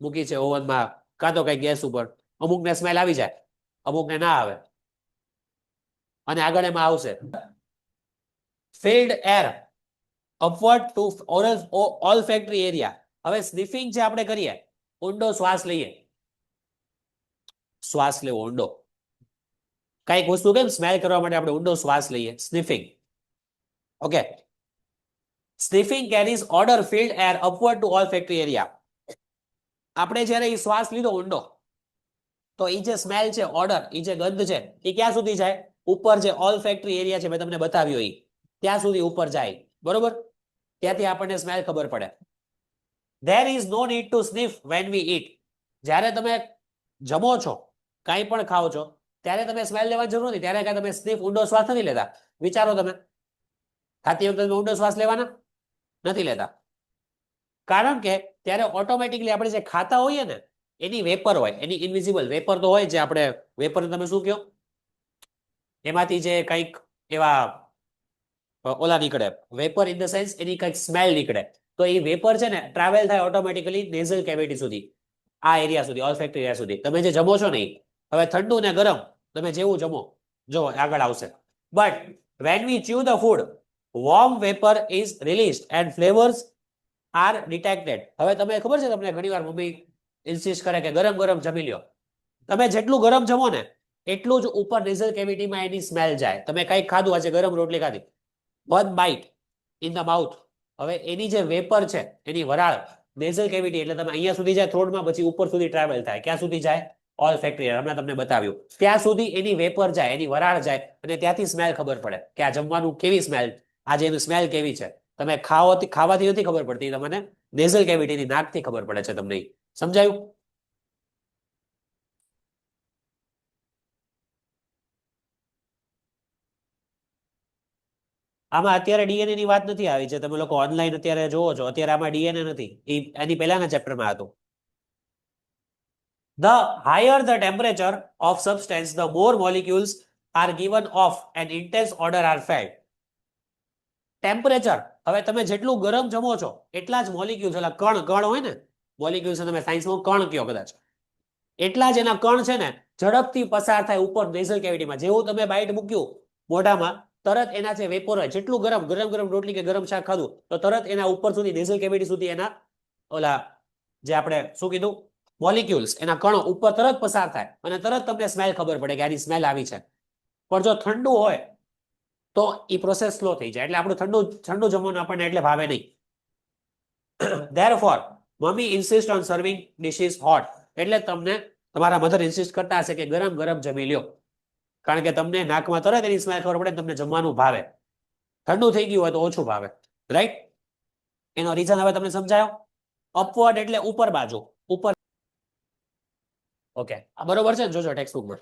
મૂકી છે ઓવનમાં કાં તો કઈ ગેસ ઉપર, અમુકને સ્મેલ આવી જાય, અમુકને ના આવે અને આગળ એમાં આવશે. Filled air upward to olfactory area. હવે સ્નિફિંગ જે આપણે કરીએ, ઊંડો શ્વાસ લઈએ, શ્વાસ લેવો ઊંડો, કઈક વસ્તુ કેમ સ્મેલ કરવા માટે આપણે ઊંડો શ્વાસ લઈએ, sniffing. Okay, sniffing carries odour filled air upward to olfactory area. આપણે જ્યારે એ શ્વાસ લીધો ઊંડો તો એ જે સ્મેલ છે, ઓર્ડર, એ જે ગંધ છે, એ ક્યાં સુધી જાય? ઉપર જે ઓલ્ફેક્ટરી એરિયા છે મેં તમને બતાવ્યો એ ત્યાં સુધી ઉપર જાય. બરોબર? ત્યાંથી આપણને સ્મેલ ખબર પડે. there is no need to sniff when we eat. જ્યારે તમે જમો છો, કાંઈ પણ ખાઓ છો, ત્યારે તમે સ્મેલ લેવાની જરૂર નથી. ત્યારે કાંઈ તમે સ્નિફ ઊંડો શ્વાસ નથી લેતા. વિચારો તમે, ખાતી વખતે તમે ઊંડો શ્વાસ લેવાના નથી લેતા, કારણ કે ત્યારે ઓટોમેટિકલી આપણે જે ખાતા હોઈએ ને એની વેપર હોય, એની ઇનવિઝિબલ વેપર તો હોય જે આપણે વેપર તમે શું કહો, એમાંથી જે કંઈક એવા ઓલા નીકળે, વેપર ઇન ધ સેન્સ એની કંઈક સ્મેલ નીકળે. તો એ વેપર છે ને ટ્રાવેલ થાય ઓટોમેટિકલી નેઝલ કેવિટી સુધી, આ એરિયા સુધી, ઓલ્ફેક્ટરી એરિયા સુધી. તમે જે જમો છો ને, હવે ઠંડુ ને ગરમ તમે જેવું જમો, જો આગળ આવશે. But when we chew the food, warm vapor is released and flavors are detected. હવે તમે ખબર છે તમને ઘણીવાર મમ્મી ઇન્સિસ્ટ કરે કે ગરમ ગરમ જમી લ્યો. તમે જેટલું ગરમ જમો ને એટલું જ ઉપર નેઝલ કેવિટીમાં એની સ્મેલ જાય. તમે કંઈક ખાધું, આજે ગરમ રોટલી ખાધી, one bite in the mouth, હવે એની જે વેપર છે, એની વરાળ નેઝલ કેવિટી એટલે તમે અહીંયા સુધી જાય થ્રોટમાં, પછી ઉપર સુધી ટ્રાવેલ થાય. ક્યાં સુધી જાય? ઓલ્ફેક્ટરી, હમણાં તમને બતાવ્યું ત્યાં સુધી એની વેપર જાય, એની વરાળ જાય અને ત્યાંથી સ્મેલ ખબર પડે કે આ જમવાનું કેવી સ્મેલ, આજે એની સ્મેલ કેવી છે. તમે ખાવાથી નથી ખબર પડતી, તમને નેઝલ કેવિટીની નાકથી ખબર પડે છે. તમને સમજાયું? આમાં અત્યારે ડીએનએ ની વાત નથી આવી, જે તમે લોકો ઓનલાઈન અત્યારે જોવો છો, અત્યારે આમાં ડીએનએ નથી, એની પહેલાના ચેપ્ટરમાં હતું. The higher the temperature of substance, the more molecules are given off and intense odor are felt. Temperature, હવે તમે જેટલું ગરમ જમો છો એટલા જ મોલિક્યુલ્સ, એટલે કણ હોય ને, મોલિક્યુલ્સ તમે સાયન્સમાં કણ કયો કદાચ, એટલા જ એના કણ છે ને ઝડપથી પસાર થાય ઉપર નેઝલ કેવિટીમાં. જેવું તમે બાઇટ મૂક્યું મોઢામાં, તરત એના જે વેપર હોય, જેટલું ગરમ રોટલી કે ગરમ શાક ખાધું તો તરત એના ઉપર સુધી નેઝલ કેવિટી સુધી એના ઓલા જે આપણે શું કીધું, મોલિક્યુલ્સ, એના કણો ઉપર તરત પસાર થાય અને તરત તમને સ્મેલ ખબર પડે કે આની સ્મેલ આવી છે. પણ જો ઠંડુ હોય તો એ પ્રોસેસ સ્લો થઈ જાય, એટલે આપણું ઠંડુ જમવાનું આપણને એટલે ભાવે નહીં. Therefore, mummy insist on serving dishes hot, એટલે તમને તમારા મધર ઇન્સિસ્ટ કરતા હશે કે ગરમ ગરમ જમી લ્યો. કારણ કે તમને નાકમાં તરત એની સ્મેલ ખબર પડે, તમને જમવાનું ભાવે. ઠંડુ થઈ ગયું હોય તો ઓછું ભાવે, રાઈટ? એનો રીઝન હવે તમને સમજાયો. અપવર્ડ એટલે ઉપર બાજુ, ઉપર. ઓકે, આ બરોબર છે ને? જોજો ટેક્સ્ટબુકમાં.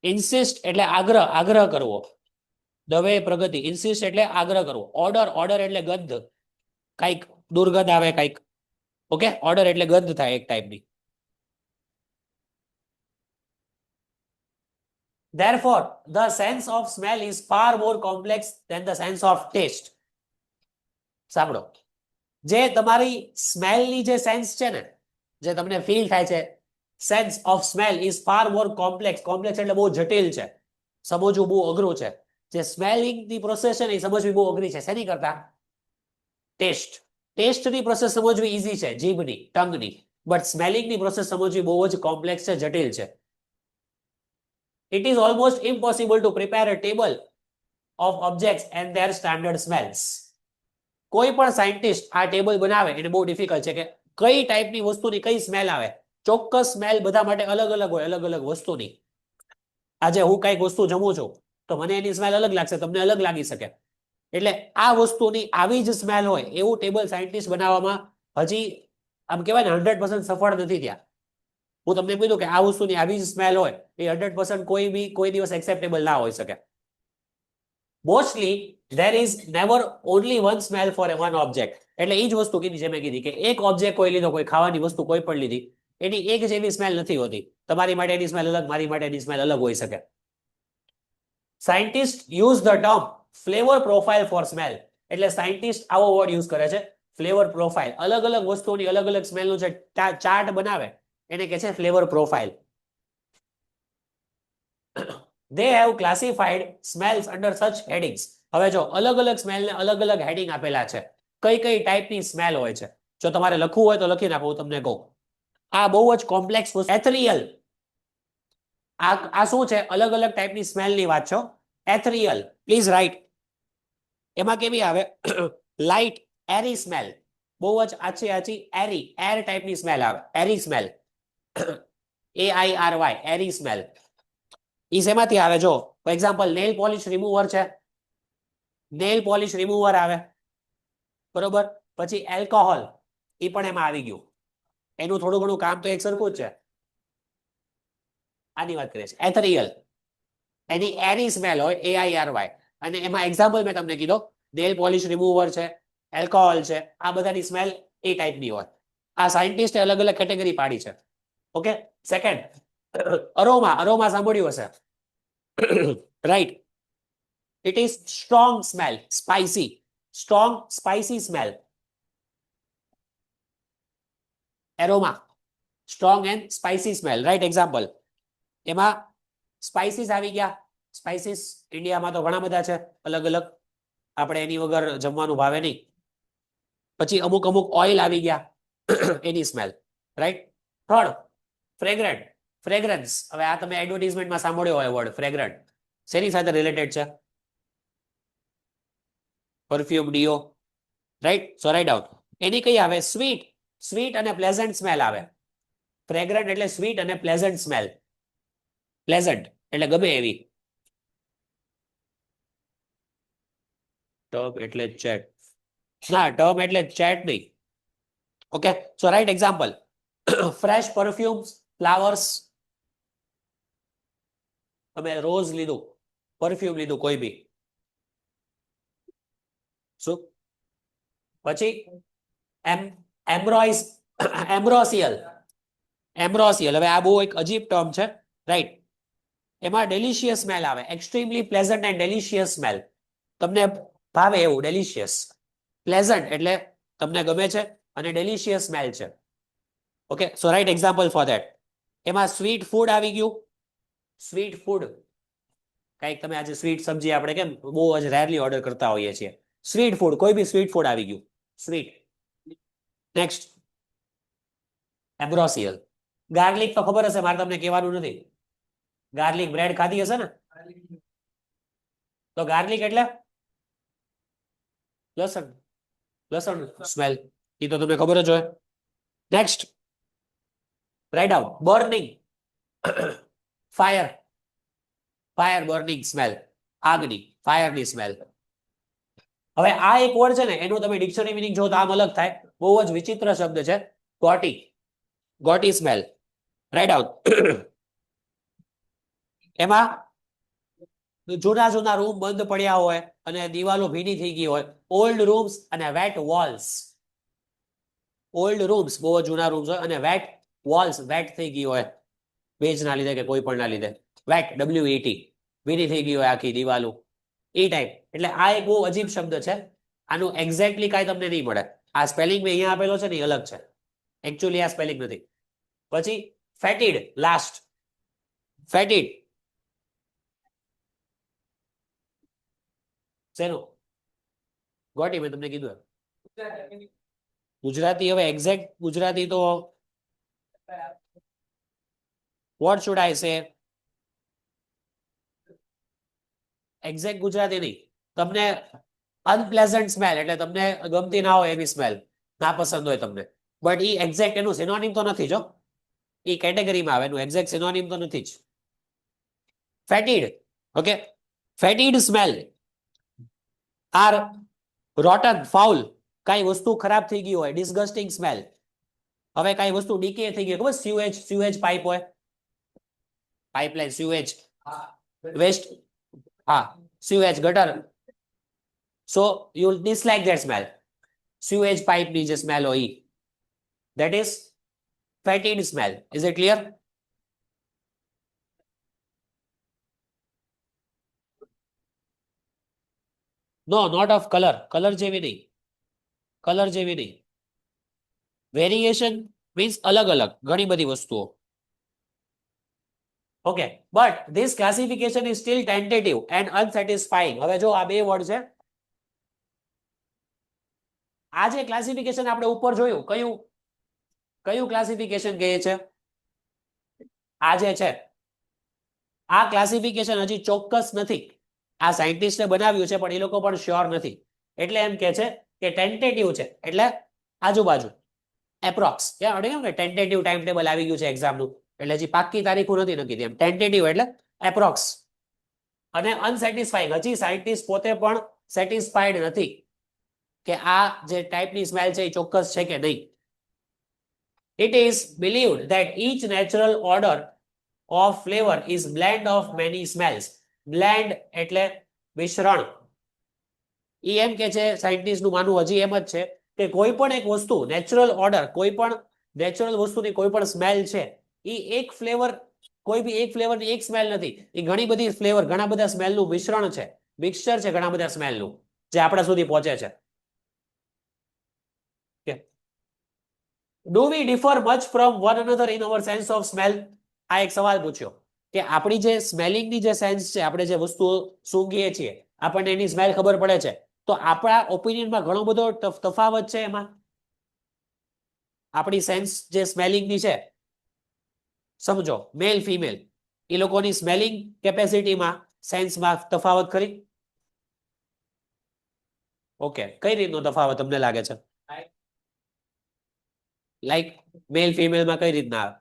ઇન્સિસ્ટ એટલે આગ્રહ, આગ્રહ કરવો. દવે પ્રગતિ. ઇન્સિસ્ટ એટલે આગ્રહ કરવો. ઓર્ડર, ઓર્ડર એટલે ગંધ, કઈક દુર્ગંધ આવે કઈક. ઓકે, ઓર્ડર એટલે ગંધ થાય એક ટાઈપની. Therefore, the sense of smell is far more complex than the sense of taste. સાંભળો, જે તમારી સ્મેલની જે સેન્સ છે ને, જે તમને ફીલ થાય છે, sense of smell is far more complex. Complex એટલે બહુ જટિલ છે, સમજવું બહુ અઘરું છે. જે સ્મેલિંગની પ્રોસેસ છે ને એ સમજવી બહુ અઘરી છે. શેની કરતા? ટેસ્ટ. ટેસ્ટની પ્રોસેસ સમજવી ઈઝી છે, જીભની, ટંગની. બટ સ્મેલિંગની પ્રોસેસ સમજવી બહુ જ કોમ્પ્લેક્સ છે, જટિલ છે. It is almost impossible to prepare a table of objects and their standard smells. કોઈ પણ સાયન્ટિસ્ટ આ ટેબલ બનાવે એને બહુ ડિફિકલ્ટ છે કે કઈ ટાઈપની વસ્તુની કઈ સ્મેલ આવે. ચોક્કસ સ્મેલ બધા માટે અલગ અલગ હોય, અલગ અલગ વસ્તુની. આજે હું કઈક વસ્તુ જમું છું તો મને એની સ્મેલ અલગ લાગશે, તમને અલગ લાગી શકે. એટલે આ વસ્તુની આવી જ સ્મેલ હોય એવું ટેબલ સાયન્ટિસ્ટ બનાવવામાં હજી આમ કહેવાય ને 100% સફળ નથી થયા. હું તમને કીધું કે આ વસ્તુની આવી જ સ્મેલ હોય એ 100% કોઈ દિવસ એક્સેપ્ટેબલ ના હોઈ શકે. Mostly there is never only one smell for a one object. એટલે એ જ વસ્તુ કીધી જે મેં કીધી કે એક ઓબ્જેક્ટ કોઈ લીધો, કોઈ ખાવાની વસ્તુ કોઈ પણ લીધી, એની એક જેવી સ્મેલ નથી હોતી. તમારી માટે એની સ્મેલ અલગ, મારી માટે એની સ્મેલ અલગ હોઈ શકે. Scientist use the term flavour profile for smell. એટલે સાયન્ટિસ્ટ આવો વર્ડ યુઝ કરે છે, ફ્લેવર પ્રોફાઇલ. અલગ અલગ વસ્તુની અલગ અલગ સ્મેલનું જે ચાર્ટ બનાવે એને કહે છે flavour profile. They have classified smells under such headings. હવે જો અલગ અલગ સ્મેલને અલગ અલગ હેડિંગ આપેલા છે. કઈ કઈ ટાઈપની સ્મેલ હોય છે જો તમારે લખવું હોય તો લખી નાખો, હું તમને કહું. આ બહુ જ કોમ્પ્લેક્સ વસ્તુ. એથરિયલ, આ શું છે? અલગ અલગ ટાઈપની સ્મેલની વાત છો. એથરિયલ, પ્લીઝ રાઇટ. એમાં કેવી આવે? લાઇટ એરી સ્મેલ, બહુ જ આછી આછી એરી, એર ટાઈપની સ્મેલ આવે, એરી સ્મેલ. AIRY, એરી સ્મેલ. ઈ શેમાંથી આવે? જો for example nail polish remover છે, નેલ પોલિશ રિમૂવર આવે, બરોબર. પછી એલ્કોહોલ, એ પણ એમાં આવી ગયું. એનું થોડું ઘણું કામ તો એક સરખું જ છે. આની વાત કરીએ છીએ એથરિયલ, એની એરી સ્મેલ હોય, AIRY. અને એમાં એક્ઝામ્પલ મેં તમને કીધો, નેલ પોલિશ રિમૂવર છે, એલ્કોહોલ છે, આ બધાની સ્મેલ એ ટાઈપની હોય. આ સાયન્ટિસ્ટે અલગ અલગ કેટેગરી પાડી છે. ઓકે. Second, aroma. અરોમા સાંભળ્યું હશે, right? It is strong smell, spicy, strong spicy smell. Aroma, strong and spicy smell, right? Example, એમાં સ્પાઇસીસ આવી ગયા. સ્પાઇસીસ ઇન્ડિયામાં તો ઘણા બધા છે અલગ અલગ, આપણે એની વગર જમવાનું ભાવે નહીં. પછી અમુક અમુક ઓઇલ આવી ગયા એની smell, right? Third, fragrant, fragrance. હવે આ તમે એડવર્ટાઇઝમેન્ટમાં સાંભળ્યો હોય વર્ડ ફ્રેગ્રન્ટ. શેની સાથે રિલેટેડ છે? Perfume, deo, right? So right out. એની કઈ આવે? સ્વીટ, સ્વીટ અને પ્લેઝન્ટ સ્મેલ આવે. ફ્રેગ્રન્ટ એટલે સ્વીટ અને પ્લેઝન્ટ સ્મેલ. પ્લેઝન્ટ એટલે ગમે એવી. ટર્મ એટલે ચેટ ના, ટર્મ એટલે ચેટ નહીં. ઓકે, સો right example, fresh perfumes, flowers. તમે રોઝ લીધું, પરફ્યુમ લીધું કોઈ બી, શું? પછી એમ્બ્રોઇસ, એમ્બ્રોસિયલ, એમ્બ્રોસિયલ. હવે આ બહુ એક અજીબ ટર્મ છે, રાઈટ? એમાં ડેલિશિયસ સ્મેલ આવે, extremely pleasant and delicious smell. તમને ભાવે એવું ડેલિશિયસ. પ્લેઝન્ટ એટલે તમને ગમે છે, અને ડેલિશિયસ સ્મેલ છે. Okay, so right example for that. એમાં સ્વીટ ફૂડ આવી ગયું. સ્વીટ ફૂડ, કઈક તમે આજે સ્વીટ સબ્જી આપણે કેમ બહુ જ રેરલી ઓર્ડર કરતા હોઈએ છીએ. સ્વીટ ફૂડ, કોઈ બી સ્વીટ ફૂડ આવી ગયું, સ્વીટ. નેક્સ્ટ, એમ્બ્રોસિયલ. ગાર્લિક તો ખબર હશે, મારે તમને કહેવાનું નથી. ગાર્લિક બ્રેડ ખાધી હશે ને? તો ગાર્લિક એટલે લસણ, લસણ સ્મેલ, એ તો તમને ખબર જ હોય. Next, right out, burning. Fire, fire burning smell, આગની, ફાયરની સ્મેલ. હવે આ એક વર્ડ છે ને એનું તમે ડિક્શનરી મિનિંગ જો તો આમ અલગ થાય. બહુ જ વિચિત્ર શબ્દ છે. ગોટી, ગોટી સ્મેલ. Right down. એમાં જૂના જૂના રૂમ બંધ પડ્યા હોય અને દિવાલો ભીની થઈ ગઈ હોય. ઓલ્ડ રૂમ્સ અને વેટ વોલ્સ. ઓલ્ડ રૂમ્સ, બહુ જૂના રૂમ્સ હોય અને વેટ વોલ્સ, વેટ થઈ ગઈ હોય ભેજના લીધે કે કોઈ પણ ના લીધે. વેટ, WET, ભીની થઈ ગઈ હોય આખી દિવાલો, એ ટાઈપ. એટલે આ એક બહુ અજીબ શબ્દ છે. આનું એક્ઝેક્ટલી કાંઈ તમને નહીં મળે. આ સ્પેલિંગ મેં અહીંયા આપેલો છે ને એ અલગ છે. એકચ્યુઅલી આ સ્પેલિંગ નથી. પછી ફેટિડ, લાસ્ટ. ફેટિડ શેનું? ગોટી, મેં તમને કીધું ગુજરાતી. હવે એક્ઝેક્ટ ગુજરાતી તો વોટ શુડ આઈ સે? એક્ઝેક્ટ ગુજરાતી નહીં. તમને અનપ્લેઝન્ટ સ્મેલ એટલે તમને ગમતી ના હોય એવી સ્મેલ, ના પસંદ હોય તમને. બટ એ એક્ઝેક્ટ એનું સિનોનિમ તો નથી જો. એ કેટેગરીમાં આવે, એનું એક્ઝેક્ટ સિનોનિમ તો નથી જ. Fetid, okay. Fetid smell are rotten, foul. કઈ વસ્તુ ખરાબ થઈ ગઈ હોય, ડિસગસ્ટિંગ સ્મેલ. હવે કઈ વસ્તુ ડીકે થઈ ગઈ, ખબર સ્યુએજ, સ્યુએજ પાઇપ હોય, પાઇપલાઇન, સ્યુએજ, વેસ્ટ, હા, સ્યુએજ ગટર. So you dislike that smell. Sewage pipe ની જે સ્મેલ હોય, that is fetid smell. Is it clear? No, not of color. Color જેવી નહીં. કલર જેવી નહીં. વેરિએશન મીન્સ અલગ અલગ ઘણી બધી વસ્તુઓ. Okay, but this classification is still tentative and unsatisfying. હવે જો આ બે વર્ડ છે. આ જે ક્લાસિફિકેશન આપણે ઉપર જોયું, કયું કયું ક્લાસિફિકેશન કહે છે? આ જે છે આ ક્લાસિફિકેશન હજી ચોક્કસ નથી. આ સાયન્ટિસ્ટે બનાવ્યું છે પણ એ લોકો પણ શ્યોર નથી. એટલે એમ કે છે કે ટેન્ટેટિવ છે, એટલે આજુબાજુ, એપ્રોક્સ. કેમ કે ટેન્ટેટિવ ટાઈમ ટેબલ આવી ગયું છે એક્ઝામનું, એટલે હજી પાક્કી તારીખો નથી નક્કી. એમ ટેન્ટેટિવ એટલે એપ્રોક્સ. અને અનસેટિસ્ફાઈંગ, હજી સાયન્ટિસ્ટ પોતે પણ સેટિસ્ફાઈડ નથી કે આ જે ટાઈપની સ્મેલ છે એ ચોક્કસ છે કે નહીં. It is believed that each natural order of flavor is blend of many smells. Blend એટલે મિશ્રણ. એ એમ કે છે સાયન્ટિસ્ટનું માનવું હજી એમ જ છે કે કોઈ પણ એક વસ્તુ, નેચરલ ઓર્ડર, કોઈ પણ નેચરલ વસ્તુની કોઈ પણ સ્મેલ છે એ એક ફ્લેવર, કોઈ બી એક ફ્લેવરની એક સ્મેલ નથી. એ ઘણી બધી ફ્લેવર, ઘણા બધા સ્મેલનું મિશ્રણ છે, મિક્સચર છે ઘણા બધા સ્મેલનું, જે આપણા સુધી પહોંચે છે. Do we differ much from one another in our sense of smell? આ એક સવાલ પૂછ્યો કે આપણી જે સ્મેલિંગની જે સેન્સ છે, આપણે જે વસ્તુઓ સૂંઘીએ છીએ, આપણને એની સ્મેલ ખબર પડે છે, તો આપણા ઓપિનિયનમાં ઘણો બધો તફાવત છે એમાં. આપણી સેન્સ જે સ્મેલિંગની છે, સમજો મેલ ફિમેલ, એ લોકોની સ્મેલિંગ કેપેસિટીમાં, સેન્સમાં તફાવત ખરી? ઓકે, કઈ રીતનો તફાવત તમને લાગે છે? લાઈક મેલ ફિમેલમાં કઈ રીતના આવે?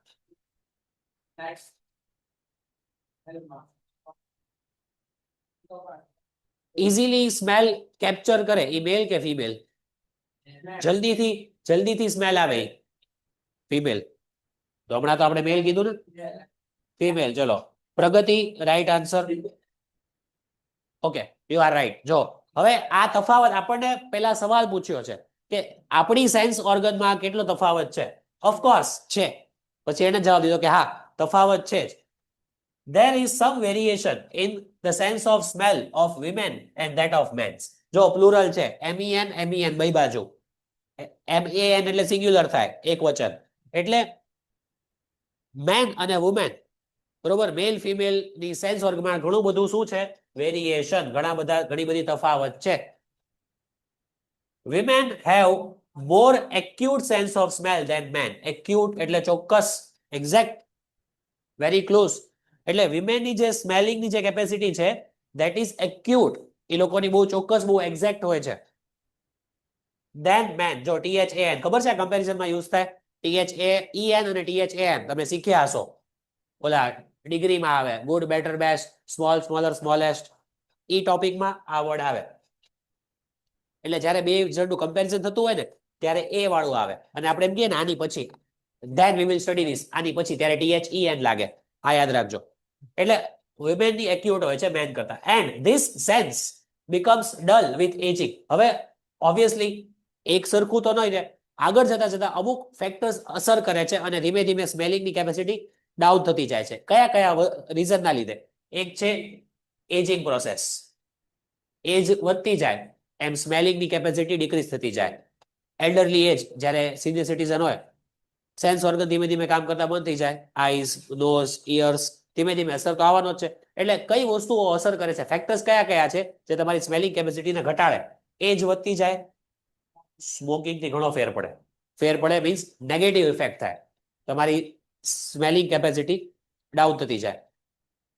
ઇઝીલી સ્મેલ કેપ્ચર કરે એ મેલ કે ફિમેલ? જલ્દીથી સ્મેલ આવે ફિમેલ. તો હમણાં તો આપણે મેલ કીધું ને, ફિમેલ. ચલો, Pragati right answer. Okay, you are right. જો હવે આ તફાવત આપણને પેલા સવાલ પૂછ્યો છે કે આપણી સેન્સ ઓર્ગનમાં કેટલો તફાવત છે. ઓફકોર્સ છે. પછી એને જવાબ દીધો કે હા, તફાવત છે જ. There is some variation in the sense of smell of women and that of men. જો પ્લુરલ છે, MEN બે બાજુ, MAN એટલે સિંગ્યુલર થાય, એક વચન. એટલે મેન અને વુમેન, બરોબર, મેલ ફિમેલ ની સેન્સ વર્ગમાં ઘણું બધું શું છે? વેરિએશન, ઘણી બધી તફાવત છે. Women have more acute sense of smell than men. Acute એટલે ચોક્કસ, exact, very close. એટલે વિમેનની જે સ્મેલિંગની જે કેપેસિટી છે, that is acute. એ લોકોની બહુ ચોક્કસ, બહુ એક્ઝેક્ટ હોય છે. Then man, જો THAN ખબર છે કમ્પેરિઝનમાં યુઝ થાય, THAEN અને THAN તમે શીખ્યા હશો ઓલા ડિગ્રીમાં આવે, good, better, best, small, smaller, smallest, ઈ ટોપિકમાં આ વર્ડ આવે. એટલે જ્યારે બે જણનું કમ્પેરિઝન થતું હોય ને ત્યારે એ વાળું આવે. અને આપણે એમ કહીએ ને આની પછી, then we will study this, આની પછી, ત્યારે THEN લાગે. આ યાદ રાખજો. એટલે womenની એક્યુટ હોય છે મેન કરતા. And this sense becomes dull with aging. હવે ઓબ્વિયસલી એક સરખું તો નહીં રહે, આગળ જતા જતા અમુક ફેક્ટર્સ અસર કરે છે અને ધીમે ધીમે સ્મેલિંગની કેપેસિટી ડાઉન થતી જાય છે. કયા કયા રીઝનના લીધે? એક છે એજિંગ પ્રોસેસ. એજ વધતી જાય એમ સ્મેલિંગની કેપેસિટી ડિક્રીઝ થતી જાય. એલ્ડરલી એજ, જ્યારે સિનિયર સિટીઝન હોય, સેન્સ ઓર્ગન ધીમે ધીમે કામ કરતા બંધ થઈ જાય. આઈઝ, નોઝ, ઇયર્સ, ધીમે ધીમે અસર તો આવવાનો જ છે. એટલે કઈ વસ્તુઓ અસર કરે છે, ફેક્ટર્સ કયા કયા છે જે તમારી સ્મેલિંગ કેપેસિટીને ઘટાડે? એજ વધતી જાય, સ્મોકિંગ થી ઘણો ફેર પડે. ફેર પડે મીન્સ નેગેટિવ ઇફેક્ટ થાય, તમારી સ્મેલિંગ કેપેસિટી ડાઉન થતી જાય.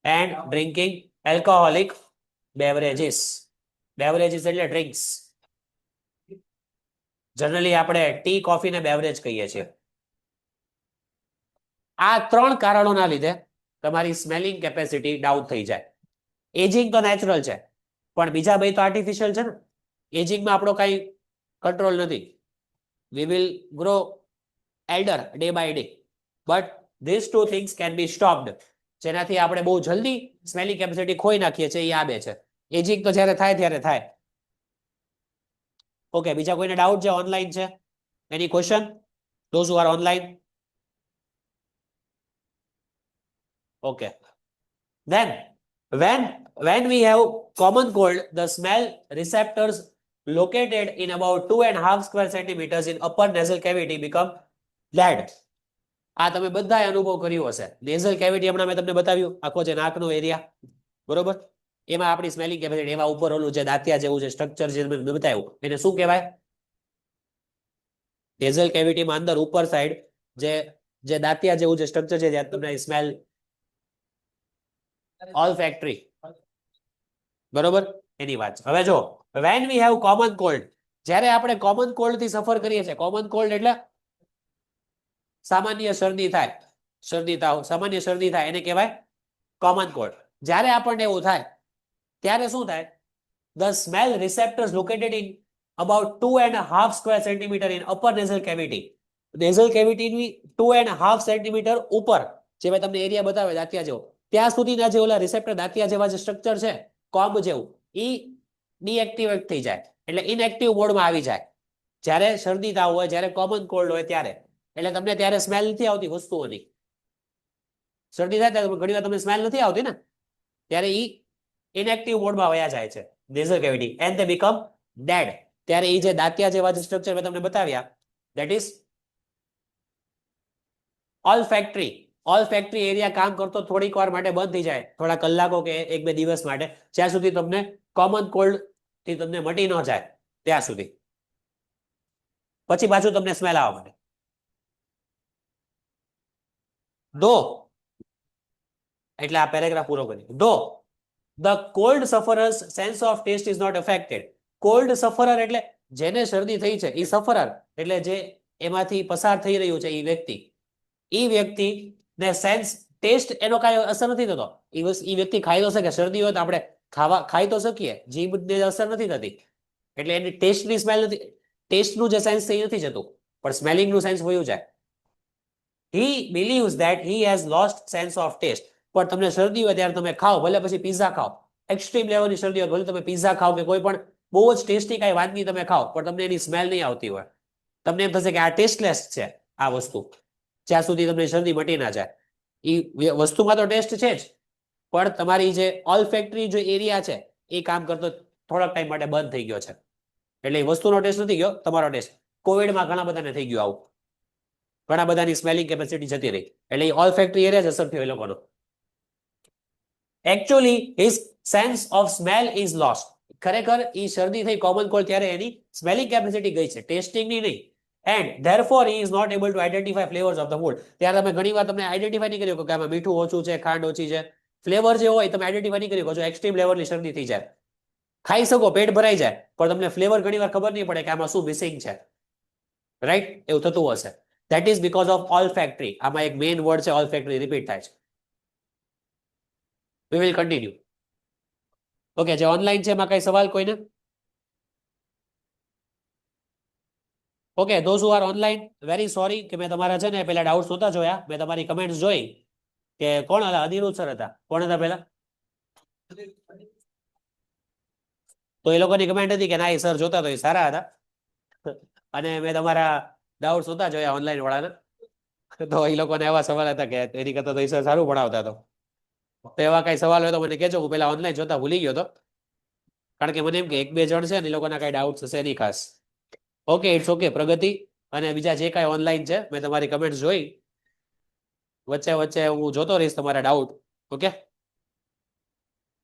And drinking alcoholic beverages. Beverages એટલે ડ્રિંક્સ. જનરલી આપણે ટી, કોફી ને બેવરેજ કહીએ છીએ. આ ત્રણ કારણોના લીધે તમારી સ્મેલિંગ કેપેસિટી ડાઉન થઈ જાય. એજિંગ તો નેચરલ છે, પણ બીજા બે તો આર્ટિફિશિયલ છે ને. એજિંગમાં આપણો કઈ કંટ્રોલ નથી. We will grow older day by day, but this two things can be stopped. જેનાથી આપણે બહુ જલ્દી સ્મેલિંગ કેપેસિટી ખોઈ નાખીએ છીએ, એ આ બે છે. એજિંગ તો જ્યારે થાય ત્યારે થાય. ઓકે, બીજા કોઈને ડાઉટ છે? ઓનલાઈન છે? Any question? Those who are online? Okay. Then, when we have common cold, the smell receptors located in about 2.5 square centimeters in upper nasal cavity become dead. આ તમે બધાએ અનુભવ કર્યો હશે. નેઝલ કેવિટી હમણાં મેં તમને બતાવ્યું, આખો જે નાકનો એરિયા, બરોબર? એમાં આપણી સ્મેલિંગ કેપેસિટી, એમાં ઉપર ઓલું જે દાંતિયા જેવું જે સ્ટ્રક્ચર જે મેં બતાવ્યું, એને શું કહેવાય? નેઝલ કેવિટીમાં અંદર ઉપર સાઈડ જે દાંતિયા જેવું જે સ્ટ્રક્ચર છે, જ્યાં તમને સ્મેલ olfactory, બરોબર? એની વાત. હવે જો, when we have common cold, જ્યારે આપણે કોમન કોલ્ડ થી સફર કરીએ છીએ, કોમન કોલ્ડ એટલે સામાન્ય શરદી થાય, શરદી તાવ, સામાન્ય શરદી થાય, એને કહેવાય કોમન કોલ્ડ. જ્યારે આપણને એવું થાય ત્યારે શું થાય? The smell receptors located in about 2.5 square centimeter in upper nasal cavity. Nasal cavity ની 2.5 સેન્ટીમીટર ઉપર, જે મેં તમને એરિયા બતાવ્યો દાંતિયા જેવો, ત્યાં સુધીના જે ઓલા રિસેપ્ટર દાંતિયા જેવા જે સ્ટ્રક્ચર છે, કોમ્બ જેવું, એ ડીએક્ટિવેટ થઈ જાય, એટલે ઇનએક્ટિવ મોડમાં આવી જાય. જ્યારે શરદી તાવ હોય, જ્યારે કોમન કોલ્ડ હોય ત્યારે. એટલે તમને ત્યારે સ્મેલ નથી આવતી વસ્તુઓની. શરદી થાય ત્યારે ઘણી વાર તમને સ્મેલ નથી આવતી ને, ત્યારે ઈ ઇનએક્ટિવ મોડમાં વયા જાય છે nasal cavity, and they become dead. ત્યારે ઈ જે દાંતિયા જેવા જે સ્ટ્રક્ચર મેં તમને બતાવ્યા, that is olfactory. Olfactory area કામ કરતો થોડીક વાર માટે બંધ થઈ જાય, થોડા કલાકો કે એક બે દિવસ માટે, જ્યાં સુધી તમને કોમન કોલ્ડ થી તમને મટી ન જાય ત્યાં સુધી. પછી પાછું તમને સ્મેલ આવવા માંડે. દો, એટલે આ પેરેગ્રાફ પૂરો કરી. દો the cold sufferer's sense of taste is not affected. Cold sufferer એટલે જેને શરદી થઈ છે, એ સફરર એટલે જે એમાંથી પસાર થઈ રહ્યું છે, એ વ્યક્તિ ને સેન્સ ટેસ્ટ એનો કાંઈ અસર નથી થતો. એ વ્યક્તિ ખાઈ તો શકે, શરદી હોય તો આપણે ખાઈ તો શકીએ, જીભને અસર નથી થતી, એટલે એની ટેસ્ટની સ્મેલ નથી, ટેસ્ટનું જે સેન્સ થઈ નથી જતું, પણ સ્મેલિંગનું સેન્સ વયું જાય. He believes that he has lost sense of taste. પણ તમને શરદી હોય ત્યારે તમે ખાઓ, ભલે પછી પિઝા ખાઓ, એક્સ્ટ્રીમ લેવલની શરદી હોય, ભલે તમે પિઝા ખાઓ કે કોઈ પણ બહુ જ ટેસ્ટી કાંઈ વાનગી તમે ખાઓ, પણ તમને એની સ્મેલ નહીં આવતી હોય, તમને એમ થશે કે આ ટેસ્ટલેસ છે આ વસ્તુ, જ્યાં સુધી તમને શરદી મટી ના જાય. એ વસ્તુમાં તો ટેસ્ટ છે જ, પણ તમારી જે ઓલ્ફેક્ટરી જે એરિયા છે, એ કામ કરતો થોડાક ટાઈમ માટે બંધ થઈ ગયો છે. એટલે એ વસ્તુનો ટેસ્ટ નથી ગયો, તમારો ટેસ્ટ. કોવિડમાં ઘણા બધાને થઈ ગયું આવું, ઘણા બધાની સ્મેલિંગ કેપેસિટી જતી રહી, એટલે એ ઓલ્ફેક્ટરી એરિયા જ અસર થયો એ લોકોનો. Actually his sense of smell is lost. ખરેખર એ શરદી થઈ કોમન કોલ્ડ ત્યારે એની સ્મેલિંગ કેપેસિટી ગઈ છે, ટેસ્ટિંગની નહીં. And therefore he is not able to identify flavours of the food. ત્યારે તમે ઘણી વાર તમને આઈડેન્ટિફાય નહીં કર્યો કે આમાં મીઠું ઓછું છે, ખાંડ ઓછી છે, ફ્લેવર જે હોય તમે આઈડેન્ટિફાય નહીં કર્યો. જો એક્સ્ટ્રીમ લેવલની શરદી થઈ જાય, ખાઈ શકો, પેટ ભરાઈ જાય, પણ તમને ફ્લેવર ઘણી વાર ખબર નહીં પડે કે આમાં શું મિસિંગ છે. રાઈટ? એવું થતું હશે. That is because of olfactory. આમાં એક મેઇન વર્ડ છે olfactory, રિપીટ થાય છે. We will continue. ઓકે, જે ઓનલાઈન છે એમાં કઈ સવાલ કોઈને? Okay, those who are online, very sorry કે મેં તમારા છે ને પેલા ડાઉટ્સ નહોતા જોયા. મેં તમારી કમેન્ટ્સ જોઈ કે કોણ હતા, અનિરુદ્ધ સર હતા. કોણ હતા પેલા? તો એ લોકોની કમેન્ટ હતી કે ના એ સર જોતા તો એ સારા હતા, અને મેં તમારા ડાઉટ્સ નહોતા જોયા ઓનલાઈન વાળાના. તો એ લોકોને એવા સવાલ હતા કે એની કરતા તો એ સર સારું ભણાવતા. તો એવા કઈ સવાલ હોય તો મને કહેજો. હું પેલા ઓનલાઈન જોતા ભૂલી ગયો હતો, કારણ કે મને એમ કે 1-2 જણ છે ને એ લોકોના કઈ ડાઉટ્સ હશે નહીં ખાસ. Okay, it's okay. પ્રગતિ અને બીજા જે કાંઈ ઓનલાઈન છે, મેં તમારી કમેન્ટ્સ જોઈ. વચ્ચે વચ્ચે હું જોતો રહીશ તમારા ડાઉટ. ઓકે,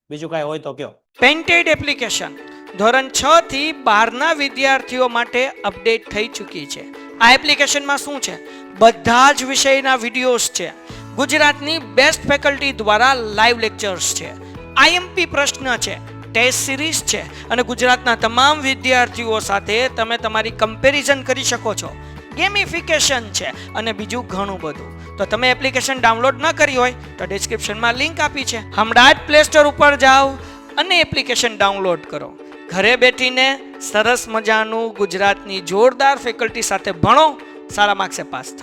બીજું કાંઈ હોય તો કયો. પેન્ટેડ એપ્લિકેશન ધોરણ 6 થી 12ના વિદ્યાર્થીઓ માટે અપડેટ થઈ ચૂકી છે. આ એપ્લિકેશનમાં શું છે? બધા જ વિષયના વિડીયોઝ છે. ગુજરાતની બેસ્ટ ફેકલ્ટી દ્વારા લાઈવ લેક્ચર્સ છે. આઈએમપી પ્રશ્ન છે, ટેસ્ટ સિરીઝ છે, અને ગુજરાતના તમામ વિદ્યાર્થીઓ સાથે તમે તમારી કમ્પેરિઝન કરી શકો છો. ગેમિફિકેશન છે અને બીજું ઘણું બધું. તો તમે એપ્લિકેશન ડાઉનલોડ ન કરી હોય તો ડિસ્ક્રિપ્શનમાં લિંક આપી છે. હમણાં જ પ્લે સ્ટોર ઉપર જાઓ અને એપ્લિકેશન ડાઉનલોડ કરો. ઘરે બેઠીને સરસ મજાનું ગુજરાતની જોરદાર ફેકલ્ટી સાથે ભણો, સારા માર્ક્સે પાસ થાઓ.